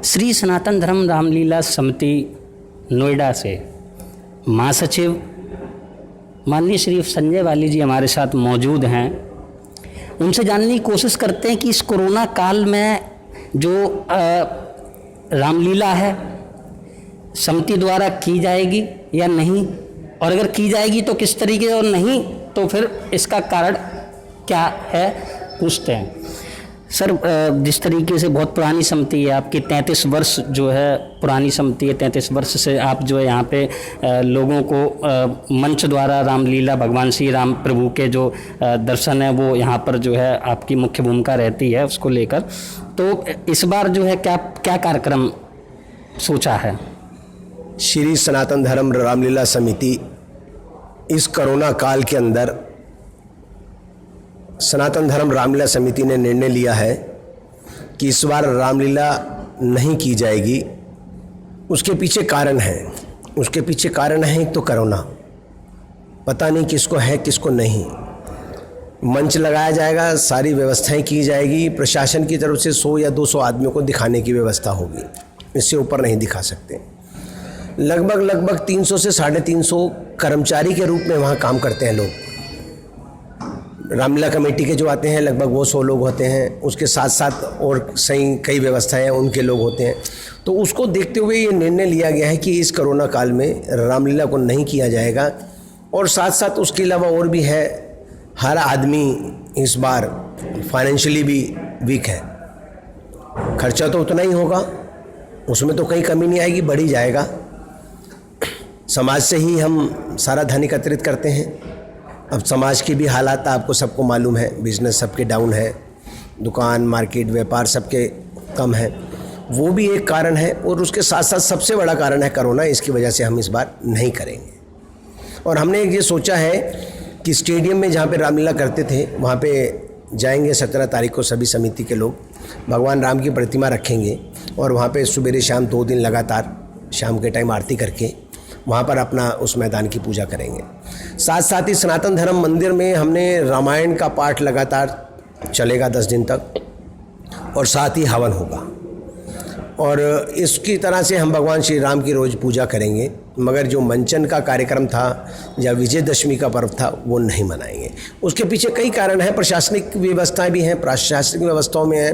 श्री सनातन धर्म रामलीला समिति नोएडा से महासचिव माननीय श्री संजय वाली जी हमारे साथ मौजूद हैं। उनसे जानने की कोशिश करते हैं कि इस कोरोना काल में जो रामलीला है समिति द्वारा की जाएगी या नहीं, और अगर की जाएगी तो किस तरीके, और नहीं तो फिर इसका कारण क्या है, पूछते हैं। सर, जिस तरीके से बहुत पुरानी समिति है आपकी, 33 वर्ष जो है पुरानी समिति है, 33 वर्ष से आप जो है यहाँ पे लोगों को मंच द्वारा रामलीला भगवान श्री राम प्रभु के जो दर्शन है वो यहाँ पर जो है आपकी मुख्य भूमिका रहती है उसको लेकर। तो इस बार जो है क्या क्या कार्यक्रम सोचा है? श्री सनातन धर्म रामलीला समिति इस कोरोना काल के अंदर सनातन धर्म रामलीला समिति ने निर्णय लिया है कि इस बार रामलीला नहीं की जाएगी। उसके पीछे कारण है, उसके पीछे कारण है तो कोरोना, पता नहीं किसको है किसको नहीं। मंच लगाया जाएगा, सारी व्यवस्थाएं की जाएगी, प्रशासन की तरफ से 100 या 200 आदमियों को दिखाने की व्यवस्था होगी, इससे ऊपर नहीं दिखा सकते। लगभग 300 से 350 कर्मचारी के रूप में वहाँ काम करते हैं लोग। रामलीला कमेटी के जो आते हैं लगभग वो 100 लोग होते हैं, उसके साथ साथ और सही कई व्यवस्थाएं हैं उनके लोग होते हैं। तो उसको देखते हुए ये निर्णय लिया गया है कि इस कोरोना काल में रामलीला को नहीं किया जाएगा। और साथ साथ उसके अलावा और भी है, हर आदमी इस बार फाइनेंशियली भी वीक है, खर्चा तो उतना ही होगा, उसमें तो कहीं कमी नहीं आएगी, बढ़ ही जाएगा। समाज से ही हम सारा धन एकत्रित करते हैं। अब समाज की भी हालात आपको सबको मालूम है, बिजनेस सबके डाउन है, दुकान मार्केट व्यापार सबके कम है, वो भी एक कारण है। और उसके साथ साथ सबसे बड़ा कारण है कोरोना, इसकी वजह से हम इस बार नहीं करेंगे। और हमने ये सोचा है कि स्टेडियम में जहाँ पे रामलीला करते थे वहाँ पे जाएंगे 17 तारीख को सभी समिति के लोग, भगवान राम की प्रतिमा रखेंगे और वहाँ पे सुबह शाम 2 दिन लगातार शाम के टाइम आरती करके वहाँ पर अपना उस मैदान की पूजा करेंगे। साथ साथ ही सनातन धर्म मंदिर में हमने रामायण का पाठ लगातार चलेगा 10 दिन तक, और साथ ही हवन होगा। और इसकी तरह से हम भगवान श्री राम की रोज़ पूजा करेंगे। मगर जो मंचन का कार्यक्रम था या विजयदशमी का पर्व था वो नहीं मनाएंगे। उसके पीछे कई कारण हैं, प्रशासनिक व्यवस्थाएं भी हैं, प्रशासनिक व्यवस्थाओं में है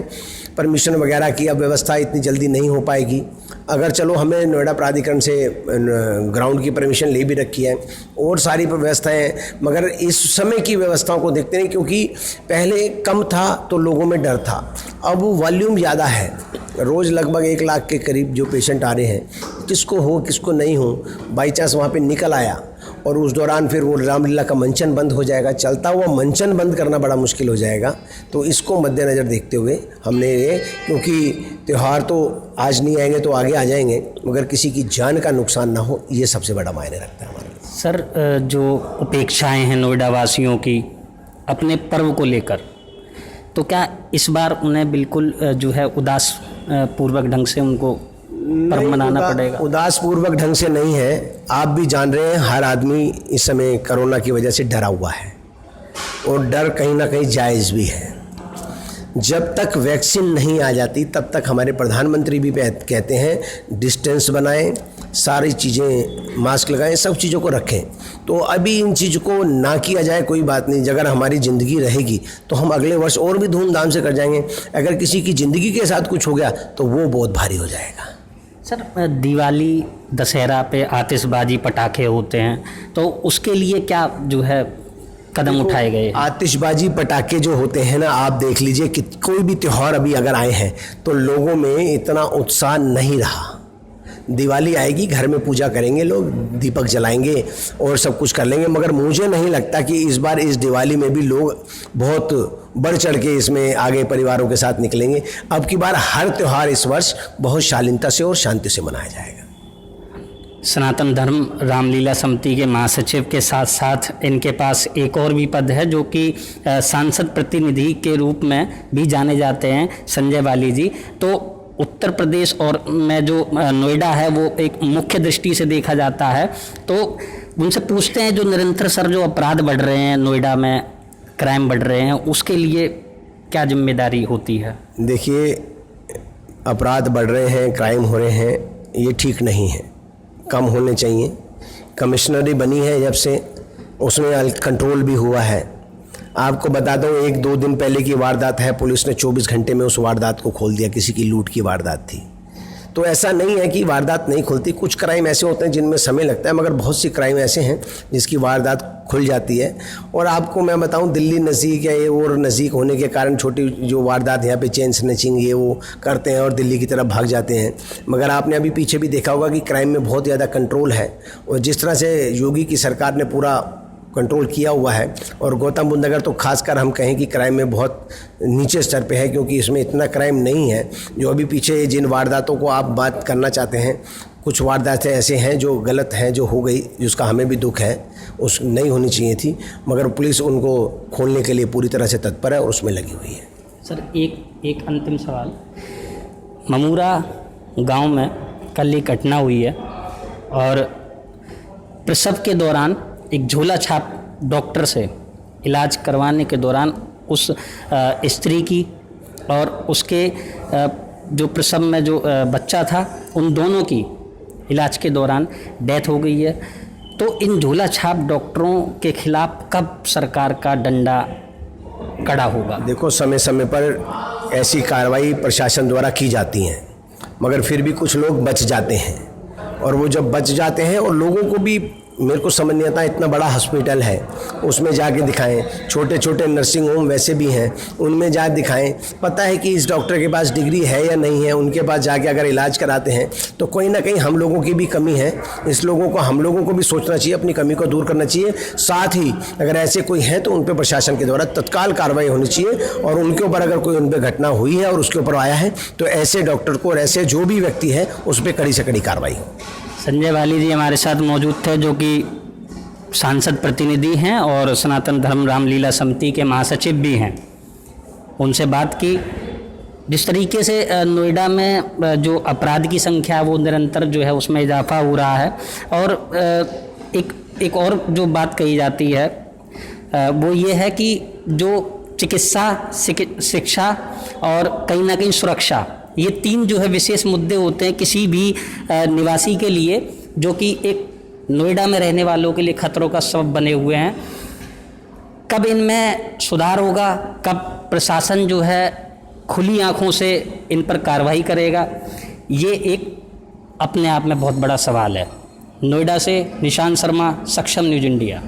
परमिशन वगैरह की अब व्यवस्था इतनी जल्दी नहीं हो पाएगी। अगर चलो हमें नोएडा प्राधिकरण से ग्राउंड की परमिशन ले भी रखी है और सारी व्यवस्थाएं हैं, मगर इस समय की व्यवस्थाओं को देखते नहीं, क्योंकि पहले कम था तो लोगों में डर था, अब वॉल्यूम ज़्यादा है। रोज़ लगभग 1 लाख के करीब जो पेशेंट आ रहे हैं, किसको हो किसको नहीं हो, बाई चांस वहाँ पे निकल आया और उस दौरान फिर वो रामलीला का मंचन बंद हो जाएगा, चलता हुआ मंचन बंद करना बड़ा मुश्किल हो जाएगा। तो इसको मद्देनज़र देखते हुए हमने ये, क्योंकि त्यौहार तो आज नहीं आएंगे तो आगे आ जाएंगे, मगर किसी की जान का नुकसान ना हो, ये सबसे बड़ा मायने रखता है हमारे लिए। सर, जो अपेक्षाएं हैं नोएडा वासियों की अपने पर्व को लेकर, तो क्या इस बार उन्हें बिल्कुल जो है उदास पूर्वक ढंग से उनको पर्व मनाना पड़ेगा? उदास पूर्वक ढंग से नहीं है। आप भी जान रहे हैं हर आदमी इस समय कोरोना की वजह से डरा हुआ है, और डर कहीं ना कहीं जायज़ भी है। जब तक वैक्सीन नहीं आ जाती तब तक हमारे प्रधानमंत्री भी कहते हैं डिस्टेंस बनाएं, सारी चीज़ें मास्क लगाएं, सब चीज़ों को रखें। तो अभी इन चीज़ों को ना किया जाए कोई बात नहीं, अगर हमारी ज़िंदगी रहेगी तो हम अगले वर्ष और भी धूमधाम से कर जाएंगे। अगर किसी की ज़िंदगी के साथ कुछ हो गया तो वो बहुत भारी हो जाएगा। सर, दिवाली दशहरा पे आतिशबाजी पटाखे होते हैं, तो उसके लिए क्या जो है कदम उठाए गए? आतिशबाजी पटाखे जो होते हैं ना, आप देख लीजिए कि कोई भी त्यौहार अभी अगर आए हैं तो लोगों में इतना उत्साह नहीं रहा। दिवाली आएगी, घर में पूजा करेंगे लोग, दीपक जलाएंगे और सब कुछ कर लेंगे, मगर मुझे नहीं लगता कि इस बार इस दिवाली में भी लोग बहुत बढ़ चढ़ के इसमें आगे परिवारों के साथ निकलेंगे। अब की बार हर त्यौहार इस वर्ष बहुत शालीनता से और शांति से मनाया जाएगा। सनातन धर्म रामलीला समिति के महासचिव के साथ साथ इनके पास एक और भी पद है जो कि सांसद प्रतिनिधि के रूप में भी जाने जाते हैं, संजय वाली जी। तो उत्तर प्रदेश और में जो नोएडा है वो एक मुख्य दृष्टि से देखा जाता है, तो उनसे पूछते हैं जो निरंतर सर जो अपराध बढ़ रहे हैं नोएडा में, क्राइम बढ़ रहे हैं, उसके लिए क्या जिम्मेदारी होती है? देखिए, अपराध बढ़ रहे हैं, क्राइम हो रहे हैं, ये ठीक नहीं है, कम होने चाहिए। कमिश्नरी बनी है जब से, उसमें कंट्रोल भी हुआ है। आपको बता दूं, 1-2 दिन पहले की वारदात है, पुलिस ने 24 घंटे में उस वारदात को खोल दिया। किसी की लूट की वारदात थी। तो ऐसा नहीं है कि वारदात नहीं खुलती, कुछ क्राइम ऐसे होते हैं जिनमें समय लगता है, मगर बहुत सी क्राइम ऐसे हैं जिसकी वारदात खुल जाती है। और आपको मैं बताऊं, दिल्ली नज़दीक है ये, और नज़दीक होने के कारण छोटी जो वारदात यहाँ पे चेन स्नैचिंग ये वो करते हैं और दिल्ली की तरफ भाग जाते हैं। मगर आपने अभी पीछे भी देखा होगा कि क्राइम में बहुत ज़्यादा कंट्रोल है, और जिस तरह से योगी की सरकार ने पूरा कंट्रोल किया हुआ है, और गौतम बुद्ध नगर तो खासकर हम कहें कि क्राइम में बहुत नीचे स्तर पे है, क्योंकि इसमें इतना क्राइम नहीं है। जो अभी पीछे जिन वारदातों को आप बात करना चाहते हैं, कुछ वारदातें ऐसे हैं जो गलत हैं, जो हो गई, जिसका हमें भी दुख है, उस नहीं होनी चाहिए थी, मगर पुलिस उनको खोलने के लिए पूरी तरह से तत्पर है और उसमें लगी हुई है। सर, एक अंतिम सवाल। ममूरा गांव में कल एक घटना हुई है, और प्रसव के दौरान एक झोला छाप डॉक्टर से इलाज करवाने के दौरान उस स्त्री की और उसके जो प्रसव में जो बच्चा था, उन दोनों की इलाज के दौरान डेथ हो गई है। तो इन झोला छाप डॉक्टरों के खिलाफ कब सरकार का डंडा कड़ा होगा? देखो, समय समय पर ऐसी कार्रवाई प्रशासन द्वारा की जाती हैं, मगर फिर भी कुछ लोग बच जाते हैं, और वो जब बच जाते हैं, और लोगों को भी मेरे को समझ नहीं आता, इतना बड़ा हॉस्पिटल है उसमें जाके दिखाएं, छोटे छोटे नर्सिंग होम वैसे भी हैं उनमें जा दिखाएं। पता है कि इस डॉक्टर के पास डिग्री है या नहीं है, उनके पास जाके अगर इलाज कराते हैं तो कहीं ना कहीं हम लोगों की भी कमी है। हम लोगों को भी सोचना चाहिए, अपनी कमी को दूर करना चाहिए। साथ ही अगर ऐसे कोई हैं तो उन पर प्रशासन के द्वारा तत्काल कार्रवाई होनी चाहिए, और उनके ऊपर अगर कोई उन पर घटना हुई है और उसके ऊपर आया है तो ऐसे डॉक्टर को और ऐसे जो भी व्यक्ति है उस पर कड़ी से कड़ी कार्रवाई हो। संजय बाली जी हमारे साथ मौजूद थे, जो कि सांसद प्रतिनिधि हैं और सनातन धर्म रामलीला समिति के महासचिव भी हैं। उनसे बात की। जिस तरीके से नोएडा में जो अपराध की संख्या वो निरंतर जो है उसमें इजाफा हो रहा है, और एक और जो बात कही जाती है वो ये है कि जो चिकित्सा, शिक्षा और कहीं ना कहीं सुरक्षा, ये 3 जो है विशेष मुद्दे होते हैं किसी भी निवासी के लिए, जो कि एक नोएडा में रहने वालों के लिए खतरों का सबब बने हुए हैं। कब इनमें सुधार होगा, कब प्रशासन जो है खुली आंखों से इन पर कार्रवाई करेगा, ये एक अपने आप में बहुत बड़ा सवाल है। नोएडा से निशांत शर्मा, सक्षम न्यूज़ इंडिया।